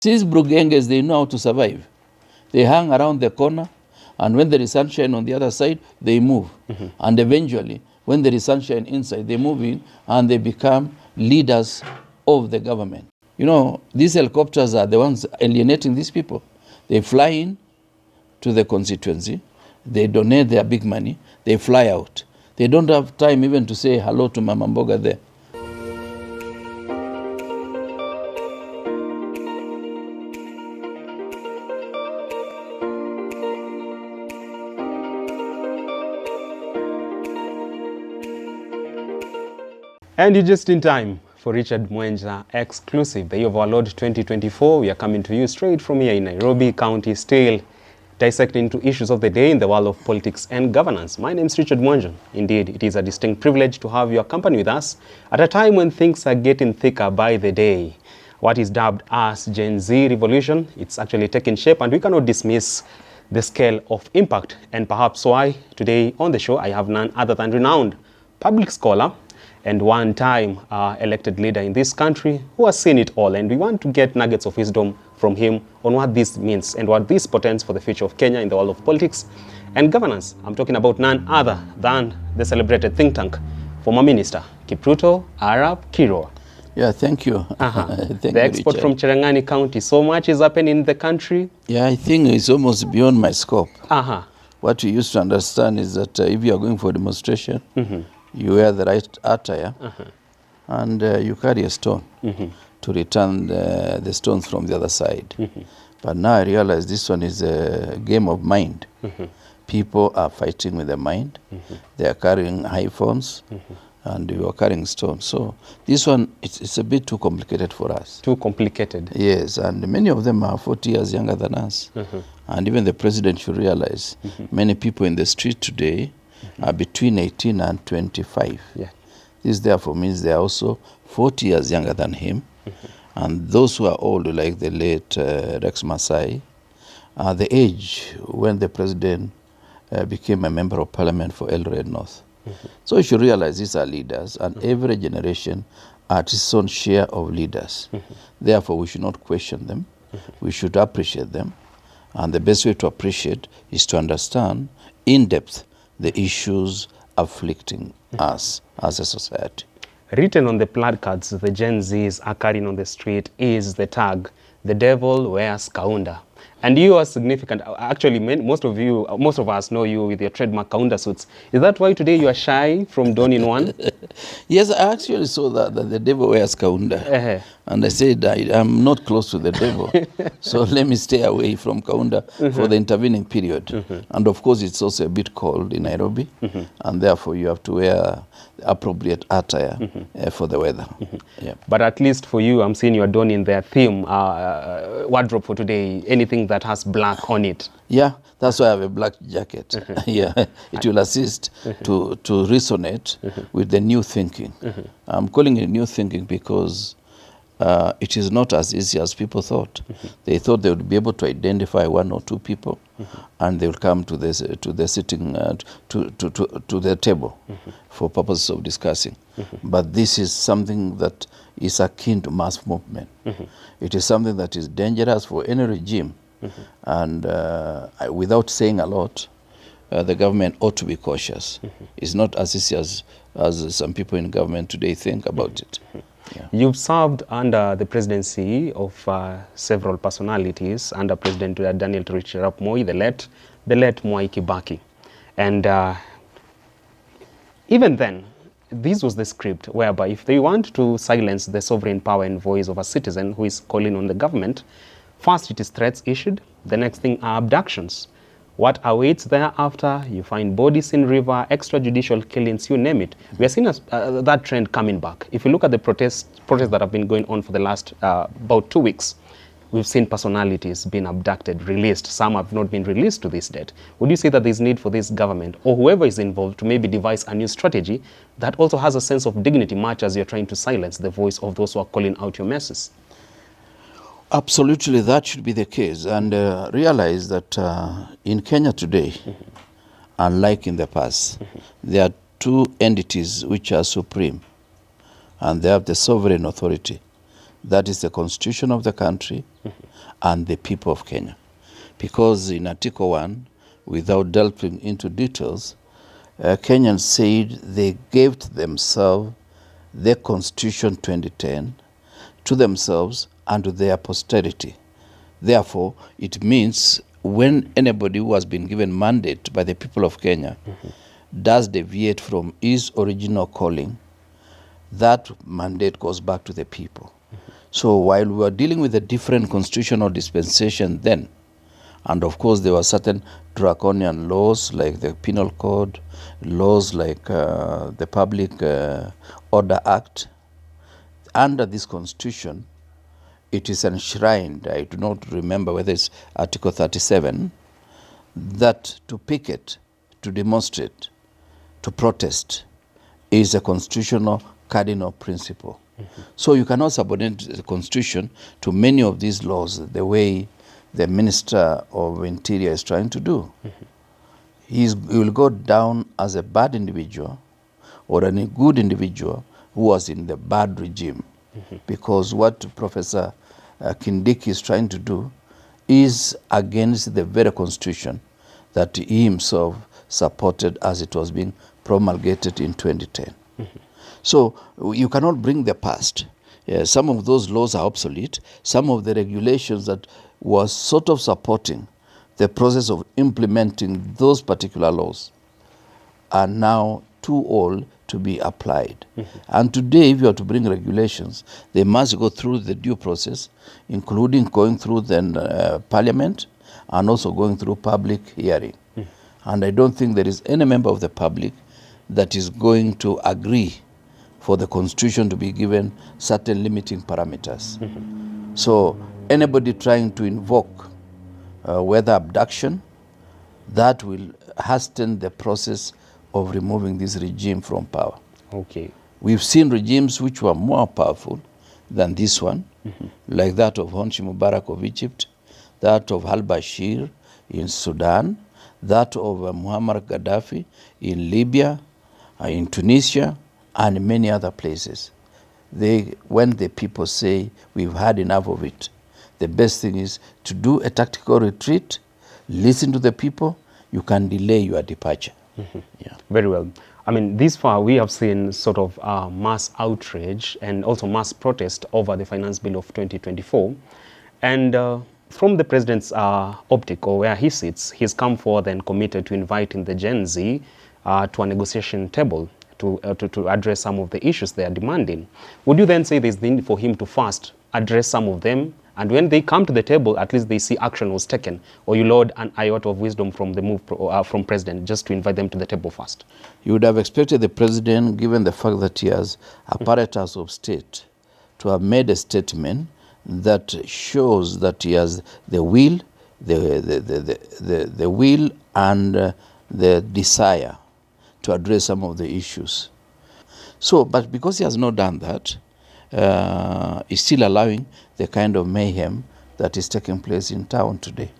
These Brugenges, they know how to survive. They hang around the corner, and when there is sunshine on the other side, they move. And eventually, when there is sunshine inside, they move in, and they become leaders of the government. You know, these helicopters are the ones alienating these people. They fly in to the constituency, they donate their big money, they fly out. They don't have time even to say hello to Mama Mboga there. And you're just in time for Richard Mwenja exclusive, the Year of Our Lord 2024. We are coming to you straight from here in Nairobi County, still dissecting into issues of the day in the world of politics and governance. My name is Richard Mwenja. Indeed, it is a distinct privilege to have your company with us at a time when things are getting thicker by the day. What is dubbed as Gen Z revolution, it's actually taking shape, and we cannot dismiss the scale of impact. And perhaps why today on the show I have none other than renowned public scholar and one-time elected leader in this country who has seen it all, and we want to get nuggets of wisdom from him on what this means and what this portends for the future of Kenya in the world of politics and governance. I'm talking about none other than the celebrated think tank, former Minister Ruto Arap Kirwa. Yeah, thank you. Thank the expert from Cherangani County. So much is happening in the country. Yeah, I think it's almost beyond my scope. What you used to understand is that if you are going for a demonstration, you wear the right attire, and you carry a stone to return the stones from the other side. But now I realize this one is a game of mind. People are fighting with their mind. They are carrying iPhones, and you are carrying stones. So this one, it's a bit too complicated for us. Too complicated? Yes, and many of them are 40 years younger than us. And even the president should realize many people in the street today are between 18 and 25. Yeah. This therefore means they are also 40 years younger than him. And those who are old, like the late Rex Masai, are the age when the president became a member of parliament for Eldoret North. So you should realize these are leaders, and every generation has its own share of leaders. Therefore, we should not question them. We should appreciate them. And the best way to appreciate is to understand in depth the issues afflicting us as a society. Written on the placards the Gen Zs are carrying on the street is the tag, "The devil wears kaunda." And you are significant. Actually, most of us know you with your trademark kaunda suits. Is that why today you are shy from donning one? Yes, I actually saw that the devil wears kaunda. And I said, I'm not close to the devil. So let me stay away from kaunda for the intervening period. And of course, it's also a bit cold in Nairobi. And therefore, you have to wear the appropriate attire for the weather. Yeah. But at least for you, I'm seeing you are donning their theme wardrobe for today. Anything that has black on it. Yeah, that's why I have a black jacket. Yeah, it will assist to resonate with the new thinking. I'm calling it new thinking because it is not as easy as people thought. They thought they would be able to identify one or two people, and they will come to the sitting to the table for purposes of discussing. But this is something that is akin to mass movement. It is something that is dangerous for any regime. And without saying a lot, the government ought to be cautious. It's not as easy as some people in government today think about it. Yeah. You've served under the presidency of several personalities under President Daniel Toroitich arap Moi, the late Mwai Kibaki. And even then, this was the script whereby if they want to silence the sovereign power and voice of a citizen who is calling on the government, first it is threats issued, the next thing are abductions. What awaits thereafter? You find bodies in river, extrajudicial killings, you name it. We are seeing that trend coming back. If you look at the protests that have been going on for the last about 2 weeks, we've seen personalities being abducted, released. Some have not been released to this date. Would you say that there's need for this government or whoever is involved to maybe devise a new strategy that also has a sense of dignity, much as you're trying to silence the voice of those who are calling out your messes? Absolutely, that should be the case. And realize that in Kenya today, unlike in the past, there are two entities which are supreme. And they have the sovereign authority. That is the constitution of the country and the people of Kenya. Because in Article 1, without delving into details, Kenyans said they gave to themselves the Constitution 2010 to themselves and to their posterity. Therefore, it means when anybody who has been given mandate by the people of Kenya does deviate from his original calling, that mandate goes back to the people. So while we were dealing with a different constitutional dispensation then, and of course there were certain draconian laws like the Penal Code, laws like the Public Order Act, under this constitution, it is enshrined, I do not remember whether it's Article 37, that to picket, to demonstrate, to protest is a constitutional cardinal principle. So you cannot subordinate the constitution to many of these laws the way the Minister of Interior is trying to do. He will go down as a bad individual or a good individual who was in the bad regime. Because what Professor Kindiki is trying to do is against the very constitution that he himself supported as it was being promulgated in 2010. So you cannot bring the past. Some of those laws are obsolete. Some of the regulations that was sort of supporting the process of implementing those particular laws are now too old to be applied. And today, if you are to bring regulations, they must go through the due process, including going through the parliament and also going through public hearing. And I don't think there is any member of the public that is going to agree for the constitution to be given certain limiting parameters. So anybody trying to invoke whether abduction, that will hasten the process of removing this regime from power. Okay. We've seen regimes which were more powerful than this one, like that of Hosni Mubarak of Egypt, that of al-Bashir in Sudan, that of Muammar Gaddafi in Libya, in Tunisia, and many other places. When the people say, we've had enough of it, the best thing is to do a tactical retreat, listen to the people, you can delay your departure. Yeah. Very well. I mean, this far we have seen sort of mass outrage and also mass protest over the finance bill of 2024. And from the president's optic, or where he sits, he's come forward and committed to inviting the Gen Z to a negotiation table to address some of the issues they are demanding. Would you then say there's need for him to first address some of them, and when they come to the table, at least they see action was taken, or you lord an iota of wisdom from the move from president just to invite them to the table first? You would have expected the president, given the fact that he has apparatus of state, to have made a statement that shows that he has the will, the will and the desire to address some of the issues. So, but because he has not done that, is still allowing the kind of mayhem that is taking place in town today.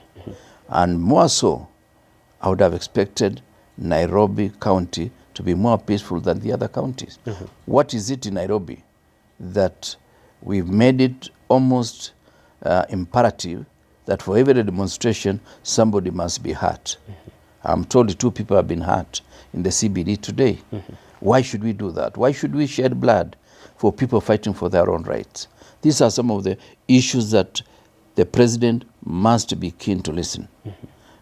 And more so, I would have expected Nairobi County to be more peaceful than the other counties. What is it in Nairobi that we've made it almost imperative that for every demonstration, somebody must be hurt? I'm told 2 people have been hurt in the CBD today. Why should we do that? Why should we shed blood for people fighting for their own rights? These are some of the issues that the president must be keen to listen.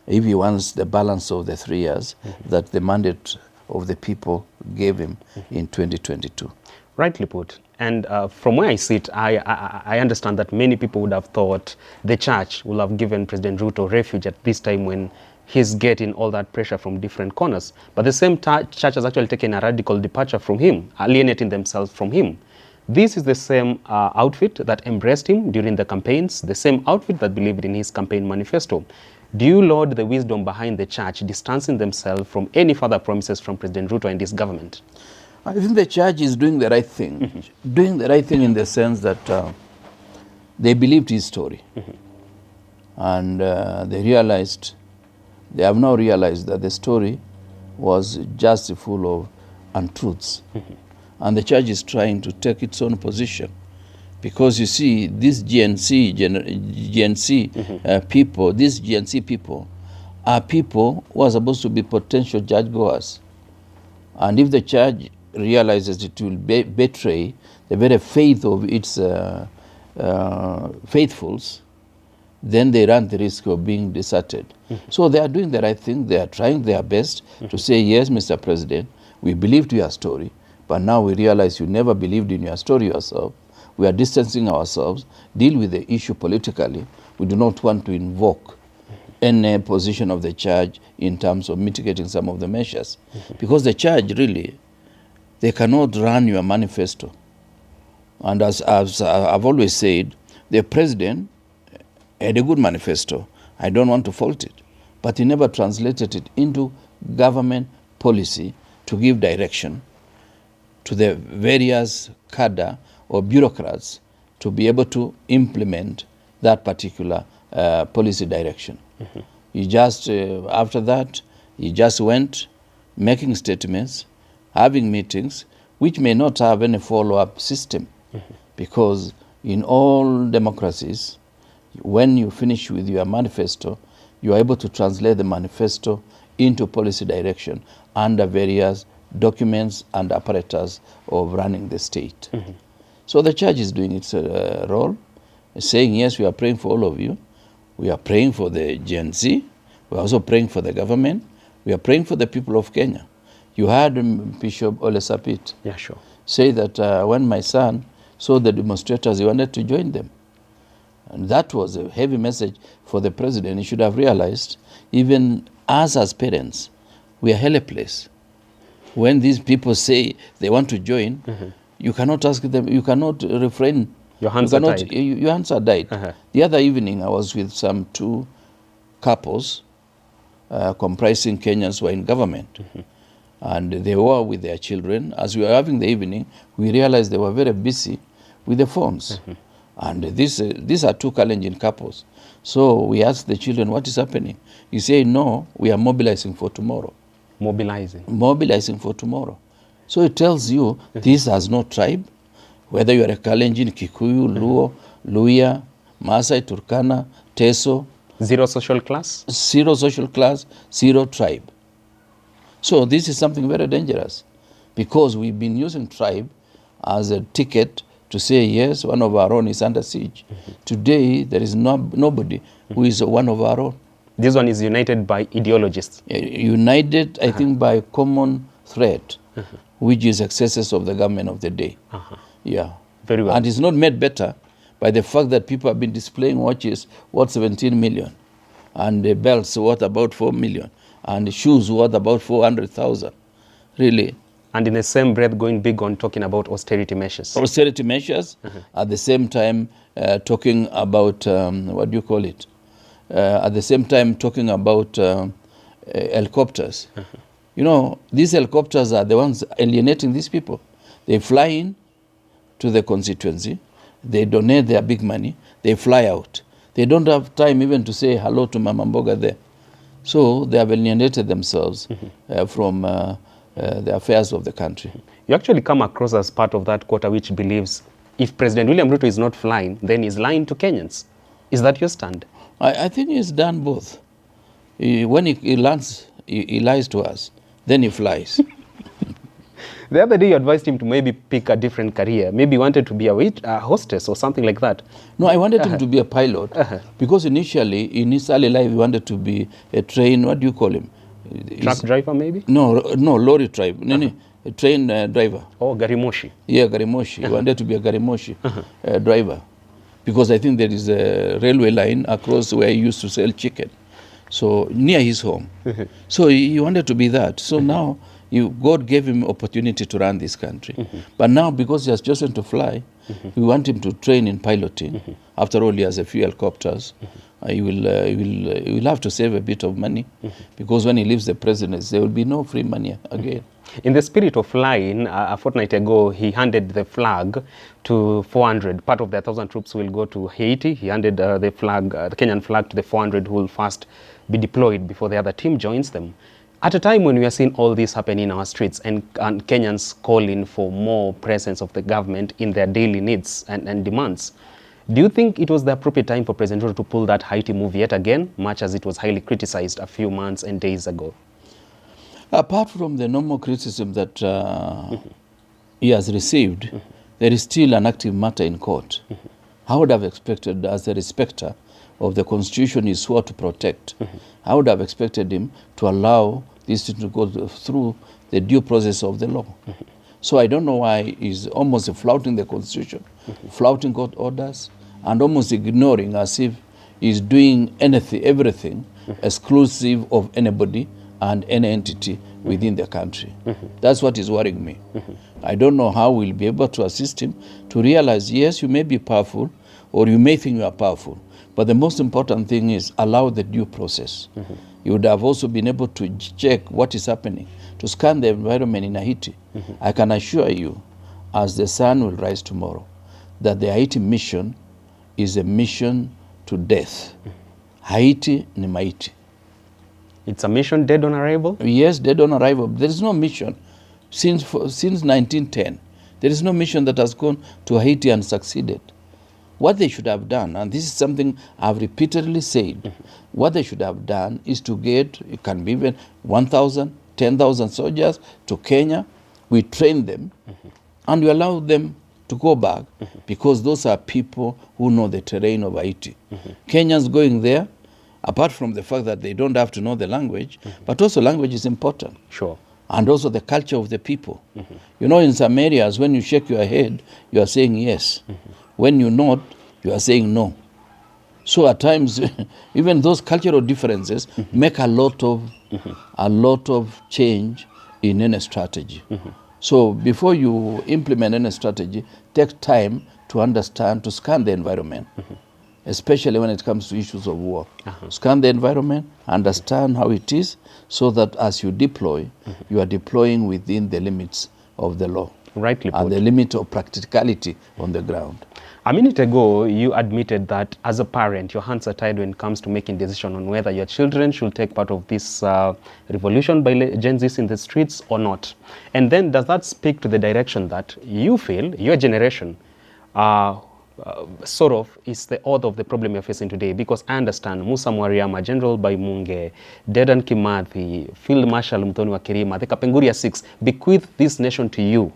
If he wants the balance of the 3 years that the mandate of the people gave him in 2022. Rightly put. And from where I sit, I understand that many people would have thought the church will have given President Ruto refuge at this time when he's getting all that pressure from different corners. But the same church has actually taken a radical departure from him, alienating themselves from him. This is the same outfit that embraced him during the campaigns, the same outfit that believed in his campaign manifesto. Do you laud the wisdom behind the church distancing themselves from any further promises from President Ruto and his government? I think the church is doing the right thing. Doing the right thing in the sense that they believed his story. And they have now realized that the story was just full of untruths. And the church is trying to take its own position Because you see, these people, these GNC people are people who are supposed to be potential judge goers. And if the judge realizes it will betray the very faith of its faithfuls, then they run the risk of being deserted. So they are doing the right thing. They are trying their best to say, yes, Mr. President, we believed your story, but now we realize you never believed in your story yourself. We are distancing ourselves, deal with the issue politically. We do not want to invoke any position of the church in terms of mitigating some of the measures. Because the church really, they cannot run your manifesto. And as I've always said, the president had a good manifesto. I don't want to fault it. But he never translated it into government policy to give direction to the various cadre or bureaucrats to be able to implement that particular policy direction. He just, after that, he just went making statements, having meetings, which may not have any follow-up system. Because in all democracies, when you finish with your manifesto, you are able to translate the manifesto into policy direction under various documents and apparatus of running the state. So the church is doing its role, saying, yes, we are praying for all of you. We are praying for the GNC. We are also praying for the government. We are praying for the people of Kenya. You heard Bishop Ole Sapit say that when my son saw the demonstrators, he wanted to join them. And that was a heavy message for the president. He should have realized, even us as parents, we are helpless. When these people say they want to join, you cannot ask them, you cannot refrain. Your hands are tied. Your hands are tied. The other evening, I was with some two couples comprising Kenyans who are in government. And they were with their children. As we were having the evening, we realized they were very busy with the phones. And these are two Kalenjin couples. So we asked the children, what is happening? You say, no, we are mobilizing for tomorrow. Mobilizing? Mobilizing for tomorrow. So it tells you this has no tribe, whether you are a Kalenjin, Kikuyu, Luo, Luya, Maasai, Turkana, Teso. Zero social class? Zero social class, zero tribe. So this is something very dangerous, because we've been using tribe as a ticket to say, yes, one of our own is under siege. Today, there is nobody who is one of our own. This one is united by ideologists. United, I think, by common threat, which is excesses of the government of the day. Yeah. Very well. And it's not made better by the fact that people have been displaying watches worth 17 million, and belts worth about 4 million, and shoes worth about 400,000. Really. And in the same breath, going big on talking about austerity measures. Austerity measures, at the same time talking about, what do you call it? At the same time talking about helicopters. You know, these helicopters are the ones alienating these people. They fly in to the constituency, they donate their big money, they fly out. They don't have time even to say hello to Mama Mboga there. So they have alienated themselves from the affairs of the country. You actually come across as part of that quarter which believes if President William Ruto is not flying, then he's lying to Kenyans. Is that your stand? I think he's done both. When he lands, he lies to us. Then he flies. The other day you advised him to maybe pick a different career. Maybe he wanted to be a hostess or something like that. No, I wanted him to be a pilot. Because initially, in his early life, he wanted to be a train, what do you call him? Truck driver, maybe? No, lorry driver. No, a train driver. Oh, garimoshi. Yeah, garimoshi. He wanted to be a garimoshi driver. Because I think there is a railway line across where he used to sell chicken. So, near his home. So, he wanted to be that. So, now, God gave him opportunity to run this country. But now, because he has chosen to fly, we want him to train in piloting. After all, he has a few helicopters. He will have to save a bit of money, because when he leaves the presidency, there will be no free money again. In the spirit of flying, a fortnight ago, he handed the flag to 400. Part of the 1,000 troops will go to Haiti. He handed the flag, the Kenyan flag, to the 400 who will first be deployed before the other team joins them. At a time when we are seeing all this happen in our streets and Kenyans calling for more presence of the government in their daily needs and demands, do you think it was the appropriate time for President Ruto to pull that Haiti move yet again, much as it was highly criticized a few months and days ago? Apart from the normal criticism that he has received, there is still an active matter in court. I would have expected, as a respecter of the Constitution he swore to protect, I would have expected him to allow this to go through the due process of the law. So I don't know why he's almost flouting the Constitution, flouting court orders, and almost ignoring, as if he's doing anything, everything exclusive of anybody and any entity within the country. That's what is worrying me. I don't know how we'll be able to assist him to realize, yes, you may be powerful, or you may think you are powerful, but the most important thing is allow the due process. You would have also been able to check what is happening, to scan the environment in Haiti. I can assure you, as the sun will rise tomorrow, that the Haiti mission is a mission to death. Haiti ni maiti. It's a mission dead on arrival? Yes, dead on arrival. There is no mission since 1910. There is no mission that has gone to Haiti and succeeded. What they should have done, and this is something I've repeatedly said, what they should have done is to get, it can be even 1,000, 10,000 soldiers to Kenya. We train them and we allow them to go back because those are people who know the terrain of Haiti. Kenyans going there, apart from the fact that they don't have to know the language, but also language is important. Sure. And also the culture of the people. You know, in some areas, when you shake your head, you are saying yes. When you nod, you are saying no. So at times, even those cultural differences make a lot of change in any strategy. So before you implement any strategy, take time to understand, to scan the environment, especially when it comes to issues of war. Scan the environment, understand how it is, so that as you deploy, you are deploying within the limits of the law. Rightly put. And the limit of practicality on the ground. A minute ago, you admitted that as a parent, your hands are tied when it comes to making decisions on whether your children should take part of this revolution by Gen Zs in the streets or not. And then does that speak to the direction that you feel, your generation, sort of is the author of the problem you're facing today? Because I understand Musa Mwariama, General Baimunge, Dedan Kimathi, Field Marshal Muthoni wa Kirima, the Kapenguria Six bequeathed this nation to you.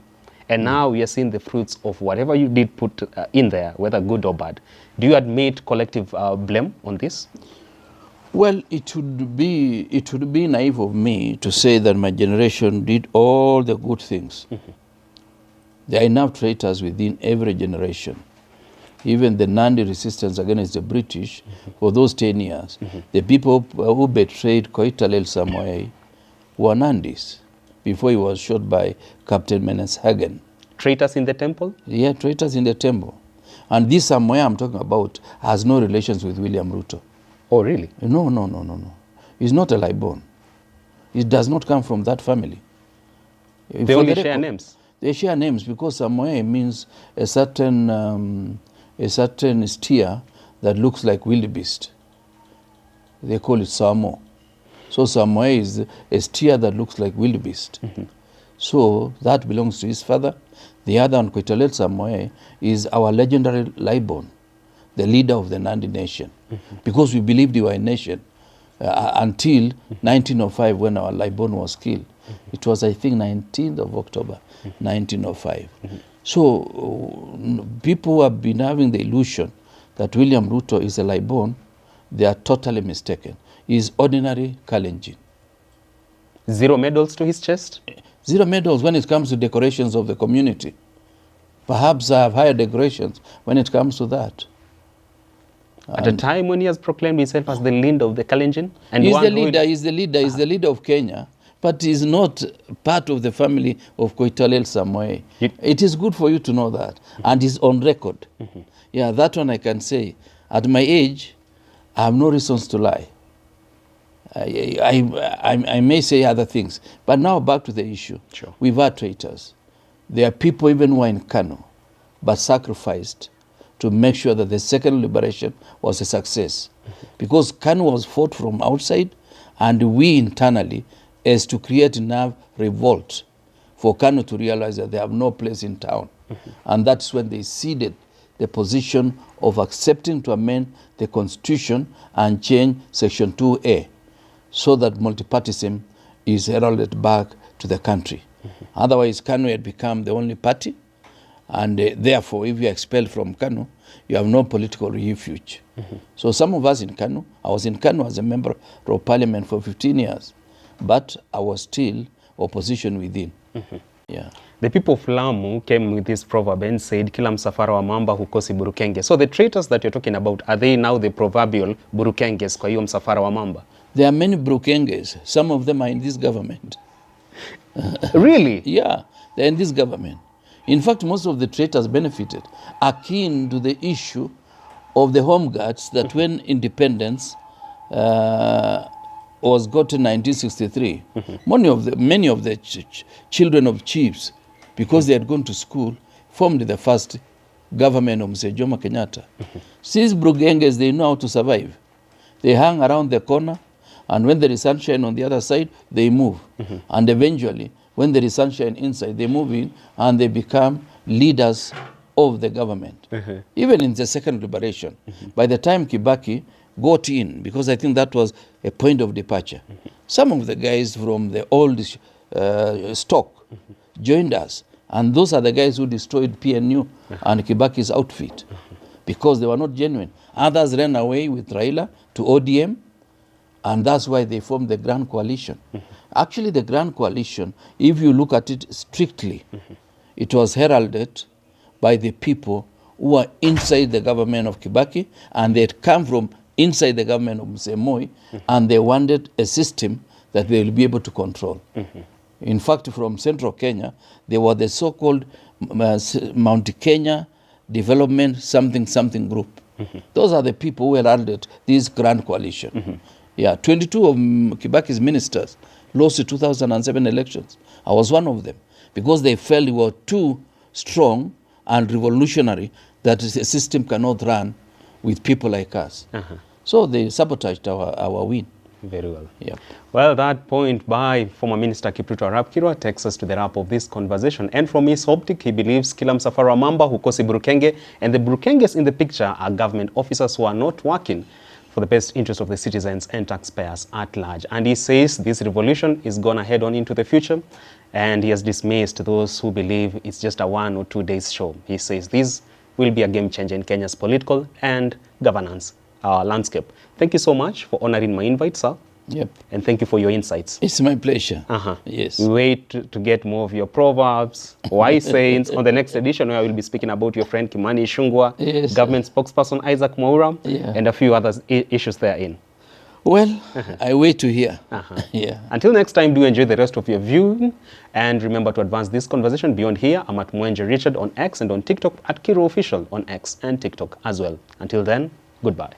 And now we are seeing the fruits of whatever you did put in there, whether good or bad. Do you admit collective blame on this? Well, it would be naive of me to say that my generation did all the good things. There are enough traitors within every generation. Even the Nandi resistance against the British for those 10 years, the people who betrayed Koitalel Samoei were Nandis before he was shot by Captain Menes Hagen. Traitors in the temple? Yeah, traitors in the temple. And this Samoei I'm talking about has no relations with William Ruto. Oh, really? No. He's not a Libon. He does not come from that family. They only share names? They share names because Samoei means a certain steer that looks like wildebeest. They call it Samo. So Samoei is a steer that looks like wildebeest. So that belongs to his father. The other one, Koitalel Samoei, is our legendary Libon, the leader of the Nandi nation. Because we believed we were a nation until 1905 when our Libon was killed. It was, I think, 19th of October, 1905. So people who have been having the illusion that William Ruto is a Libon, they are totally mistaken. He is ordinary Kalenjin. 0 medals to his chest? 0 medals when it comes to decorations of the community. Perhaps I have higher decorations when it comes to that. At a time when he has proclaimed himself as the leader of the Kalenjin? And he's the leader of Kenya, but he's not part of the family of Koitalel Samoei. It is good for you to know that. And he's on record. Yeah, that one I can say. At my age, I have no reasons to lie. I may say other things. But now back to the issue. Sure. We've had traitors. There are people even who are in Kano, but sacrificed to make sure that the second liberation was a success. Because Kano was fought from outside, and we internally as to create enough revolt for Kanu to realize that they have no place in town. And that's when they ceded the position of accepting to amend the constitution and change section 2A so that multipartyism is heralded back to the country. Otherwise, Kanu had become the only party, and therefore, if you are expelled from Kanu, you have no political refuge. So some of us in Kanu, I was in Kanu as a member of parliament for 15 years, but I was still opposition within. Yeah. The people of Lamu came with this proverb and said, kila msafara wa mamba hukosi burukenge. So the traitors that you're talking about, are they now the proverbial burukenges kwa hiyo msafara wa mamba? There are many burukenges. Some of them are in this government. Really? Yeah, they're in this government. In fact, most of the traitors benefited, akin to the issue of the home guards that when independence was gotten in 1963, many of the children of chiefs, because they had gone to school, formed the first government of Mzee Jomo Kenyatta. These Brugenges, they know how to survive. They hang around the corner, and when there is sunshine on the other side, they move. And eventually, when there is sunshine inside, they move in, and they become leaders of the government. Even in the second liberation, by the time Kibaki got in, because I think that was a point of departure, some of the guys from the old stock joined us, and those are the guys who destroyed PNU and Kibaki's outfit because they were not genuine. Others ran away with Raila to ODM, and that's why they formed the Grand Coalition. Actually, the Grand Coalition, if you look at it strictly, it was heralded by the people who were inside the government of Kibaki, and they had come from inside the government of Mzee Moi, and they wanted a system that they will be able to control. In fact, from central Kenya, they were the so-called Mount Kenya Development something group. Those are the people who heralded this Grand Coalition. Yeah, 22 of Kibaki's ministers lost the 2007 elections. I was one of them, because they felt we were too strong and revolutionary that the system cannot run with people like us. So they sabotaged our win. Very well. Yeah. Well, that point by former Minister Kipruto Arap takes us to the wrap of this conversation. And from his optic, he believes kila msafara mamba hukosi burukenge, and the burukenges in the picture are government officers who are not working for the best interest of the citizens and taxpayers at large. And he says this revolution is going to head on into the future, and he has dismissed those who believe it's just a 1 or 2 days show. He says this will be a game changer in Kenya's political and governance landscape. Thank you so much for honoring my invite, sir. Yep. And thank you for your insights. It's my pleasure. Yes. We wait to get more of your proverbs, wise sayings on the next edition, where I will be speaking about your friend Kimani Ichung'wah, Yes, government spokesperson Isaac Mwaura, Yeah. and a few other issues therein. Well, I wait to hear. Yeah. Until next time, do enjoy the rest of your viewing, and remember to advance this conversation beyond here. I'm at Mwenje Richard on X and on TikTok, at Kiro Official on X and TikTok as well. Until then, goodbye.